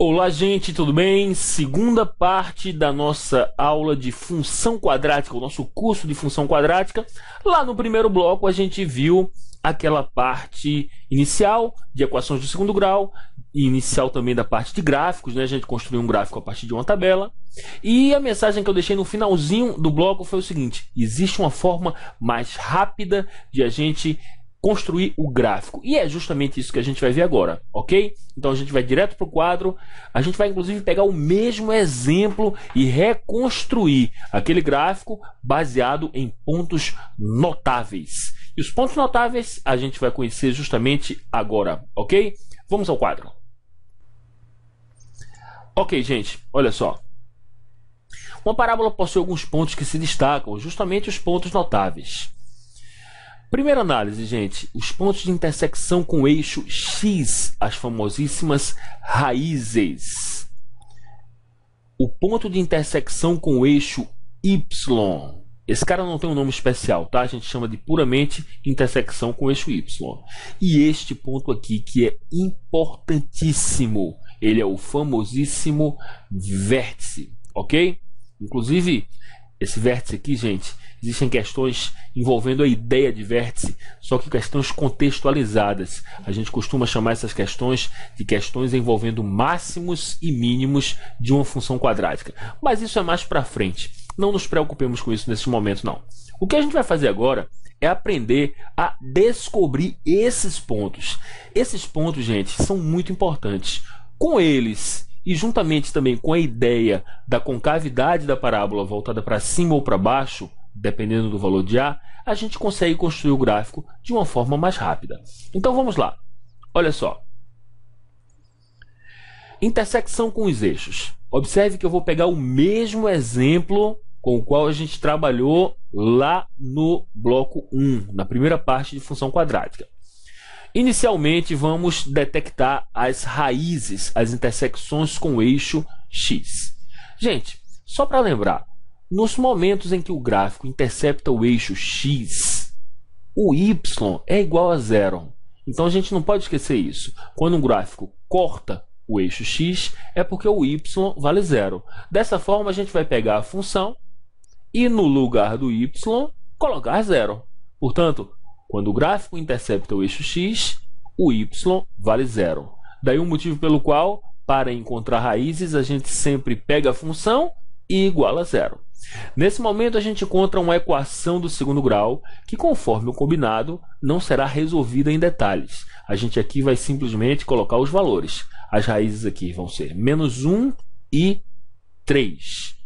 Olá, gente, tudo bem? Segunda parte da nossa aula de função quadrática, o nosso curso de função quadrática. Lá no primeiro bloco a gente viu aquela parte inicial de equações de segundo grau, e inicial também da parte de gráficos, né? A gente construiu um gráfico a partir de uma tabela. E a mensagem que eu deixei no finalzinho do bloco foi o seguinte: existe uma forma mais rápida de a gente construir o gráfico, e é justamente isso que a gente vai ver agora, ok? Então a gente vai direto para o quadro, a gente vai inclusive pegar o mesmo exemplo e reconstruir aquele gráfico baseado em pontos notáveis. E os pontos notáveis a gente vai conhecer justamente agora, ok? Vamos ao quadro. Ok, gente, olha só. Uma parábola possui alguns pontos que se destacam, justamente os pontos notáveis. Primeira análise, gente, os pontos de intersecção com o eixo X, as famosíssimas raízes. O ponto de intersecção com o eixo Y. Esse cara não tem um nome especial, tá? A gente chama de puramente intersecção com o eixo Y. E este ponto aqui, que é importantíssimo, ele é o famosíssimo vértice, ok? Inclusive, esse vértice aqui, gente, existem questões envolvendo a ideia de vértice, só que questões contextualizadas. A gente costuma chamar essas questões de questões envolvendo máximos e mínimos de uma função quadrática. Mas isso é mais para frente. Não nos preocupemos com isso nesse momento, não. O que a gente vai fazer agora é aprender a descobrir esses pontos. Esses pontos, gente, são muito importantes. Com eles, e juntamente também com a ideia da concavidade da parábola voltada para cima ou para baixo, dependendo do valor de A, a gente consegue construir o gráfico de uma forma mais rápida. Então vamos lá. Olha só. Intersecção com os eixos. Observe que eu vou pegar o mesmo exemplo com o qual a gente trabalhou lá no bloco 1, na primeira parte de função quadrática. Inicialmente, vamos detectar as raízes, as intersecções com o eixo X. Gente, só para lembrar, nos momentos em que o gráfico intercepta o eixo X, o Y é igual a zero. Então a gente não pode esquecer isso. Quando um gráfico corta o eixo X, é porque o Y vale zero. Dessa forma, a gente vai pegar a função e no lugar do Y colocar zero. Portanto, quando o gráfico intercepta o eixo X, o Y vale zero. Daí o motivo pelo qual, para encontrar raízes, a gente sempre pega a função e iguala a zero. Nesse momento, a gente encontra uma equação do segundo grau que, conforme o combinado, não será resolvida em detalhes. A gente aqui vai simplesmente colocar os valores. As raízes aqui vão ser -1 e 3.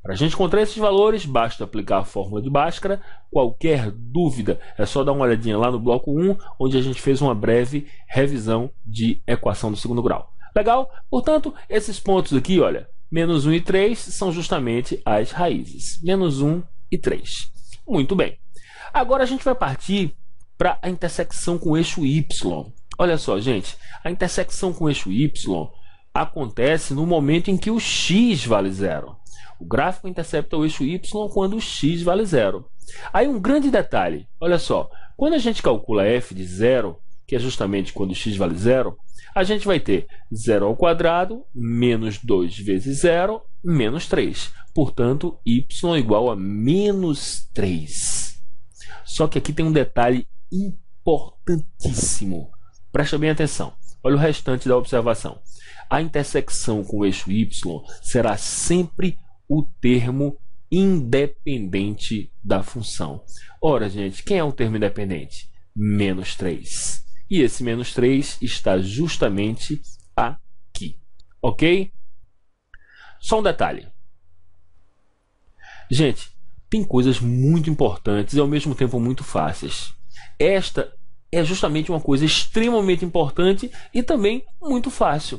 Para a gente encontrar esses valores, basta aplicar a fórmula de Bhaskara. Qualquer dúvida, é só dar uma olhadinha lá no bloco 1, onde a gente fez uma breve revisão de equação do segundo grau. Legal? Portanto, esses pontos aqui, olha, -1 e 3 são justamente as raízes. -1 e 3. Muito bem. Agora a gente vai partir para a intersecção com o eixo Y. Olha só, gente, a intersecção com o eixo Y acontece no momento em que o X vale zero. O gráfico intercepta o eixo Y quando o X vale zero. Aí um grande detalhe, olha só, quando a gente calcula f de zero, que é justamente quando o x vale zero, a gente vai ter 0 ao quadrado menos 2 vezes 0 menos 3. Portanto, y igual a -3. Só que aqui tem um detalhe importantíssimo. Presta bem atenção. Olha o restante da observação. A intersecção com o eixo y será sempre o termo independente da função. Ora, gente, quem é o termo independente? -3. E esse -3 está justamente aqui. Ok? Só um detalhe. Gente, tem coisas muito importantes e ao mesmo tempo muito fáceis. Esta é justamente uma coisa extremamente importante e também muito fácil.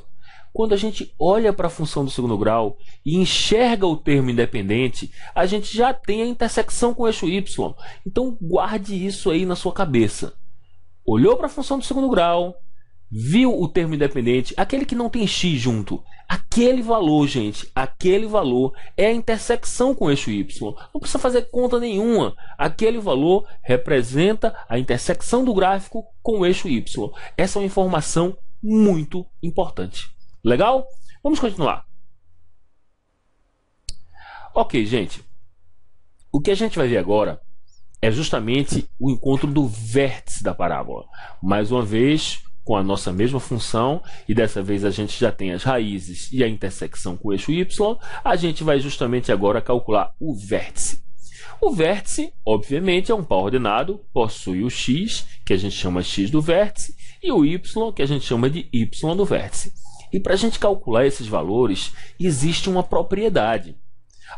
Quando a gente olha para a função do segundo grau e enxerga o termo independente, a gente já tem a intersecção com o eixo y. Então guarde isso aí na sua cabeça. Olhou para a função do segundo grau, viu o termo independente, aquele que não tem x junto. Aquele valor, gente, aquele valor é a intersecção com o eixo y. Não precisa fazer conta nenhuma. Aquele valor representa a intersecção do gráfico com o eixo y. Essa é uma informação muito importante. Legal? Vamos continuar. Ok, gente. O que a gente vai ver agora é justamente o encontro do vértice da parábola. Mais uma vez, com a nossa mesma função, e dessa vez a gente já tem as raízes e a intersecção com o eixo y, a gente vai justamente agora calcular o vértice. O vértice, obviamente, é um par ordenado, possui o x, que a gente chama x do vértice, e o y, que a gente chama de y do vértice. E para a gente calcular esses valores, existe uma propriedade.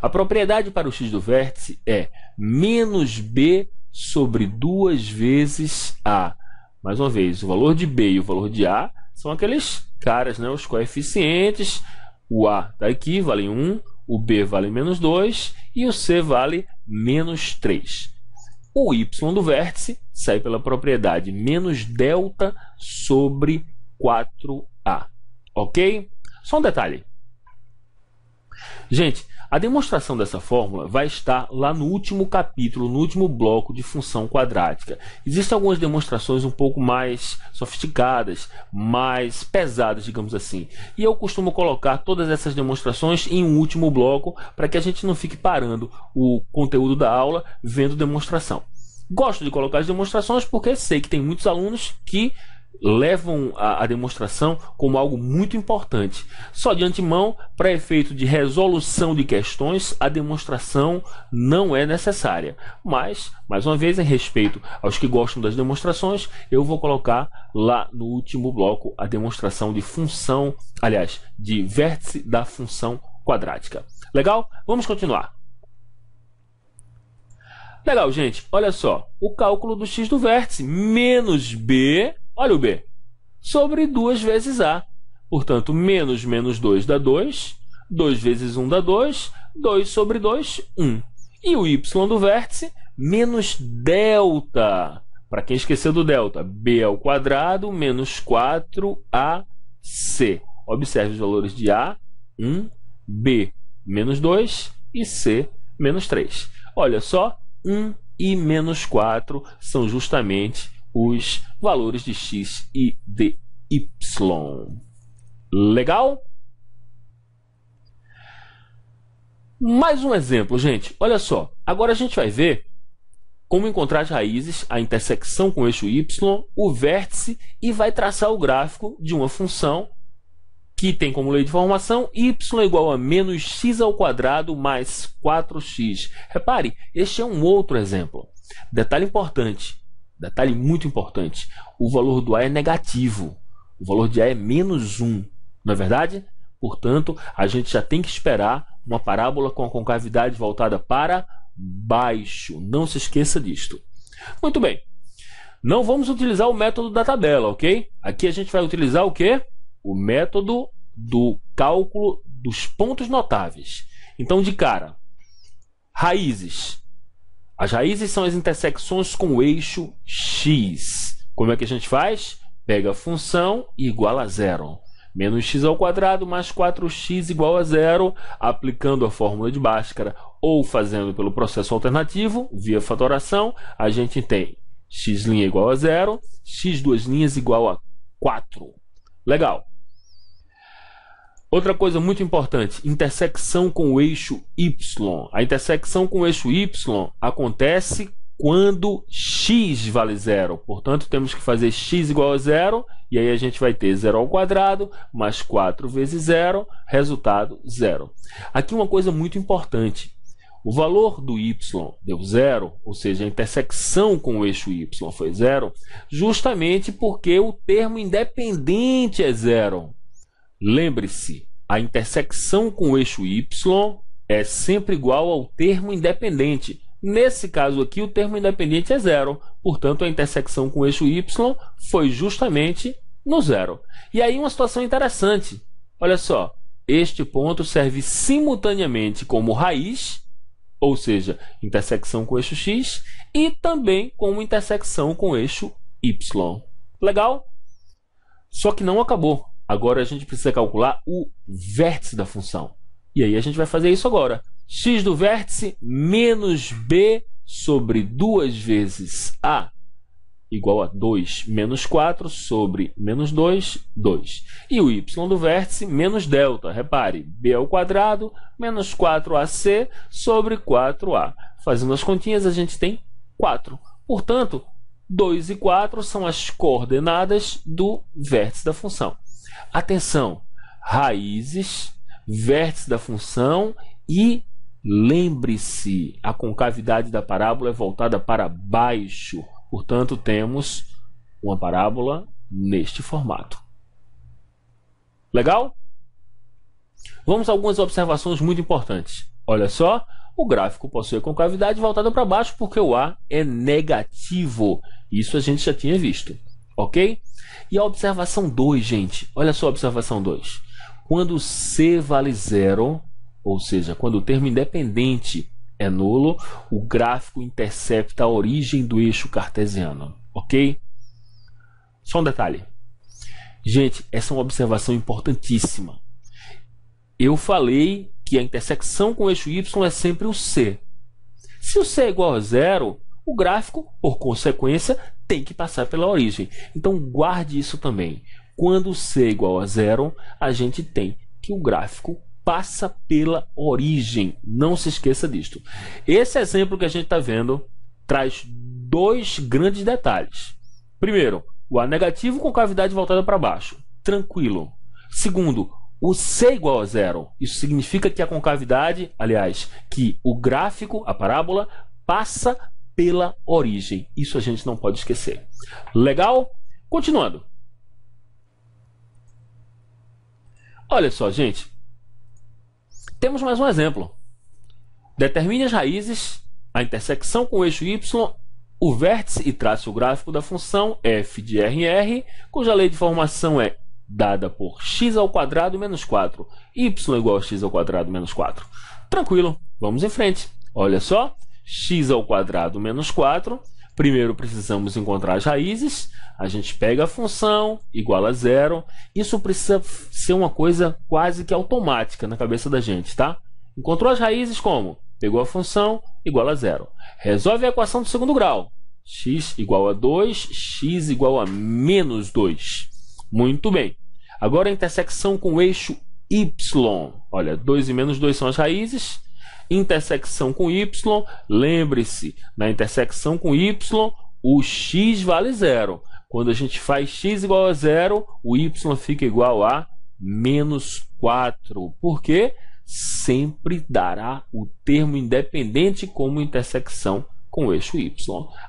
A propriedade para o x do vértice é menos b sobre 2 vezes a. Mais uma vez, o valor de b e o valor de a são aqueles caras, né, os coeficientes. O a está aqui, vale 1, o b vale menos 2 e o c vale menos 3. O y do vértice sai pela propriedade menos delta sobre 4a. Ok? Só um detalhe. Gente, a demonstração dessa fórmula vai estar lá no último capítulo, no último bloco de função quadrática. Existem algumas demonstrações um pouco mais sofisticadas, mais pesadas, digamos assim. E eu costumo colocar todas essas demonstrações em um último bloco para que a gente não fique parando o conteúdo da aula vendo demonstração. Gosto de colocar as demonstrações porque sei que tem muitos alunos que levam a demonstração como algo muito importante. Só de antemão, para efeito de resolução de questões, a demonstração não é necessária. Mas, mais uma vez, em respeito aos que gostam das demonstrações, eu vou colocar lá no último bloco a demonstração de função, aliás, de vértice da função quadrática. Legal? Vamos continuar. Legal, gente. Olha só. O cálculo do x do vértice menos b... Olha o b, sobre 2 vezes a. Portanto, menos 2 dá 2, 2 vezes 1 dá 2, 2 sobre 2, 1. E o y do vértice, menos delta. Para quem esqueceu do delta, b ao quadrado menos 4ac. Observe os valores de a, 1, b, menos 2 e c, menos 3. Olha só, 1 e menos 4 são justamente os valores de x e de y. Legal? Mais um exemplo, gente. Olha só. Agora a gente vai ver como encontrar as raízes, a intersecção com o eixo y, o vértice, e vai traçar o gráfico de uma função que tem como lei de formação y igual a menos x ao quadrado mais 4x. Repare, este é um outro exemplo. Detalhe importante. Detalhe muito importante, o valor do a é negativo, o valor de a é menos 1, não é verdade? Portanto, a gente já tem que esperar uma parábola com a concavidade voltada para baixo, não se esqueça disto. Muito bem, não vamos utilizar o método da tabela, ok? Aqui a gente vai utilizar o quê? O método do cálculo dos pontos notáveis. Então, de cara, raízes. As raízes são as intersecções com o eixo x. Como é que a gente faz? Pega a função e iguala a zero. Menos x ao quadrado mais 4x igual a zero, aplicando a fórmula de Bhaskara ou fazendo pelo processo alternativo, via fatoração, a gente tem x' igual a zero, x duas linhas igual a 4. Legal. Outra coisa muito importante, intersecção com o eixo y. A intersecção com o eixo y acontece quando x vale zero. Portanto, temos que fazer x igual a zero, e aí a gente vai ter 0 ao quadrado, mais 4 vezes 0, resultado 0. Aqui uma coisa muito importante. O valor do y deu zero, ou seja, a intersecção com o eixo y foi zero, justamente porque o termo independente é zero. Lembre-se, a intersecção com o eixo y é sempre igual ao termo independente. Nesse caso aqui, o termo independente é zero. Portanto, a intersecção com o eixo y foi justamente no zero. E aí uma situação interessante. Olha só, este ponto serve simultaneamente como raiz, ou seja, intersecção com o eixo x, e também como intersecção com o eixo y. Legal? Só que não acabou. Agora a gente precisa calcular o vértice da função. E aí a gente vai fazer isso agora. X do vértice menos b sobre 2 vezes a. igual a 2 menos 4 sobre menos 2, 2. E o y do vértice menos delta. Repare, b ao quadrado menos 4ac sobre 4a. Fazendo as continhas, a gente tem 4. Portanto, 2 e 4 são as coordenadas do vértice da função. Atenção, raízes, vértice da função e lembre-se, a concavidade da parábola é voltada para baixo. Portanto, temos uma parábola neste formato. Legal? Vamos a algumas observações muito importantes. Olha só, o gráfico possui a concavidade voltada para baixo porque o A é negativo. Isso a gente já tinha visto, ok? E a observação 2, gente. Olha só a observação 2. Quando C vale zero, ou seja, quando o termo independente é nulo, o gráfico intercepta a origem do eixo cartesiano, ok? Só um detalhe. Gente, essa é uma observação importantíssima. Eu falei que a intersecção com o eixo y é sempre o C. Se o C é igual a zero, o gráfico, por consequência, tem que passar pela origem. Então, guarde isso também. Quando o C é igual a zero, a gente tem que o gráfico passa pela origem. Não se esqueça disto. Esse exemplo que a gente está vendo traz dois grandes detalhes. Primeiro, o A negativo com cavidade voltada para baixo. Tranquilo. Segundo, o C igual a zero. Isso significa que a concavidade, aliás, que o gráfico, a parábola, passa pela origem. Isso a gente não pode esquecer. Legal? Continuando. Olha só, gente. Temos mais um exemplo. Determine as raízes, a intersecção com o eixo y, o vértice e trace o gráfico da função f de RR, cuja lei de formação é dada por x ao quadrado menos 4, y igual a x ao quadrado menos 4. Tranquilo, vamos em frente. Olha só, x ao quadrado menos 4. Primeiro precisamos encontrar as raízes. A gente pega a função, igual a zero. Isso precisa ser uma coisa quase que automática na cabeça da gente, tá? Encontrou as raízes como? Pegou a função, igual a zero. Resolve a equação do segundo grau. X igual a 2, x igual a menos 2. Muito bem. Agora a intersecção com o eixo y. Olha, 2 e menos 2 são as raízes. Intersecção com y, lembre-se, na intersecção com y, o x vale zero. Quando a gente faz x igual a zero, o y fica igual a menos 4. Por quê? Sempre dará o termo independente como intersecção com o eixo y.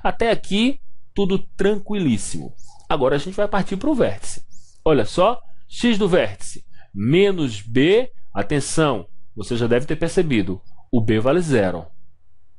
Até aqui, tudo tranquilíssimo. Agora a gente vai partir para o vértice. Olha só, x do vértice menos b, atenção, você já deve ter percebido, o b vale zero.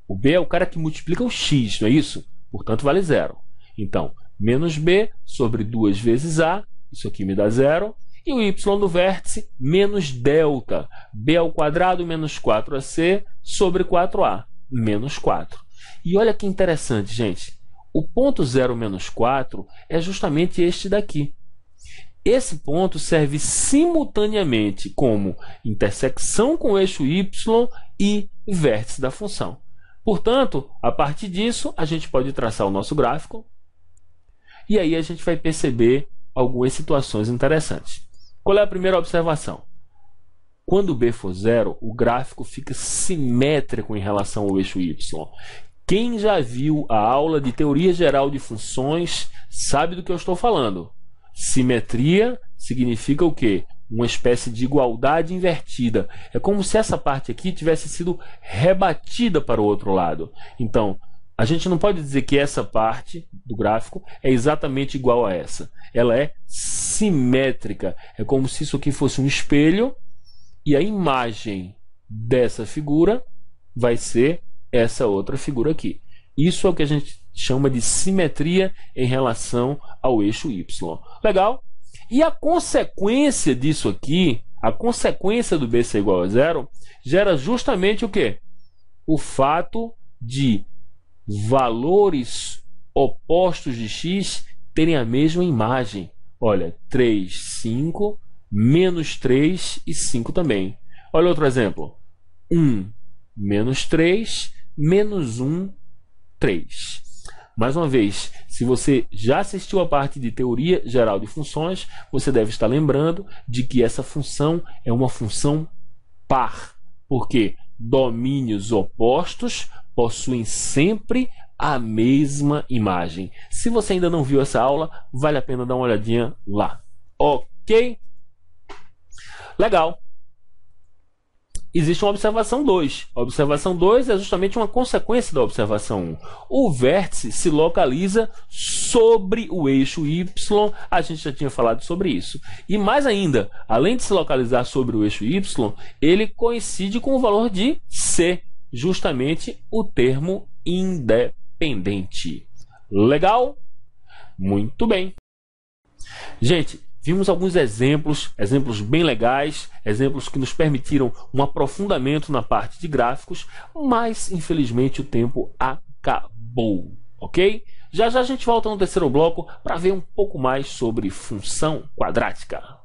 O b é o cara que multiplica o x, não é isso? Portanto, vale zero. Então, menos b sobre 2 vezes a, isso aqui me dá zero. E o y do vértice menos delta, b ao quadrado menos 4ac sobre 4a, menos 4. E olha que interessante, gente. O ponto 0 menos 4 é justamente este daqui. Esse ponto serve simultaneamente como intersecção com o eixo y e vértice da função. Portanto, a partir disso, a gente pode traçar o nosso gráfico e aí a gente vai perceber algumas situações interessantes. Qual é a primeira observação? Quando b for zero, o gráfico fica simétrico em relação ao eixo y. Quem já viu a aula de teoria geral de funções sabe do que eu estou falando. Simetria significa o quê? Uma espécie de igualdade invertida. É como se essa parte aqui tivesse sido rebatida para o outro lado. Então, a gente não pode dizer que essa parte do gráfico é exatamente igual a essa. Ela é simétrica. É como se isso aqui fosse um espelho e a imagem dessa figura vai ser essa outra figura aqui. Isso é o que a gente chama de simetria em relação ao eixo y. Legal? E a consequência disso aqui, a consequência do b ser igual a zero, gera justamente o quê? O fato de valores opostos de x terem a mesma imagem. Olha, 3, 5, menos 3 e 5 também. Olha outro exemplo. 1, menos 3, menos 1, 3. Mais uma vez, se você já assistiu a parte de teoria geral de funções, você deve estar lembrando de que essa função é uma função par, porque domínios opostos possuem sempre a mesma imagem. Se você ainda não viu essa aula, vale a pena dar uma olhadinha lá. Ok? Legal. Existe uma observação 2. A observação 2 é justamente uma consequência da observação 1. O vértice se localiza sobre o eixo Y. A gente já tinha falado sobre isso. E mais ainda, além de se localizar sobre o eixo Y, ele coincide com o valor de C, justamente o termo independente. Legal? Muito bem. Gente, vimos alguns exemplos bem legais, exemplos que nos permitiram um aprofundamento na parte de gráficos, mas infelizmente o tempo acabou, ok? Já já a gente volta no terceiro bloco para ver um pouco mais sobre função quadrática.